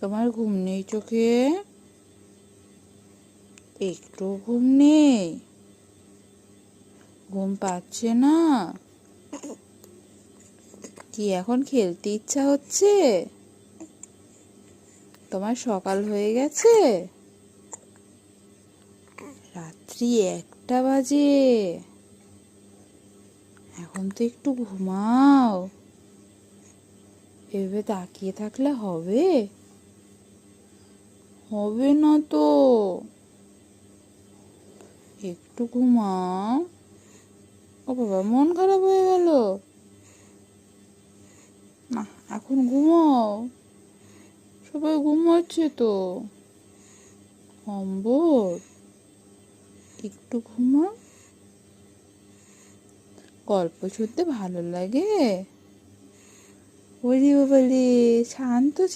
তোমার ঘুম নেই চোখে? একটু ঘুম নেই? ঘুম পাচ্ছে না? কি এখন খেলতে ইচ্ছা হচ্ছে? তোমার সকাল হয়ে গেছে? রাত্রি 1টা বাজে। এখন তো একটু ঘুমাও। এভাবে তাকিয়ে থাকলে হবে? হবে না তো। একটু ঘুমাও। ও বাবা, মন খারাপ হয়ে গেল। না, এখন ঘুমাও। সবাই ঘুমাচ্ছে তো। অম্বর, একটু ঘুমাও। গল্প শুনতে ভালো লাগে? ওরে বাবারে, শান্ত